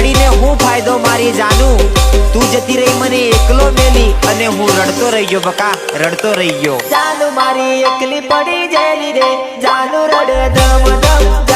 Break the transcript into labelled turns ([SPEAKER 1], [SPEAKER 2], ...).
[SPEAKER 1] પડીને હું ફાયદો મારી જાનું તું જતી રહી મને એકલો મેલી અને હું રડતો રહી ગયો બકા રડતો રહી ગયો
[SPEAKER 2] જાનું મારી એકલી પડી જેલી રે જાનું રડે ધમ ધમ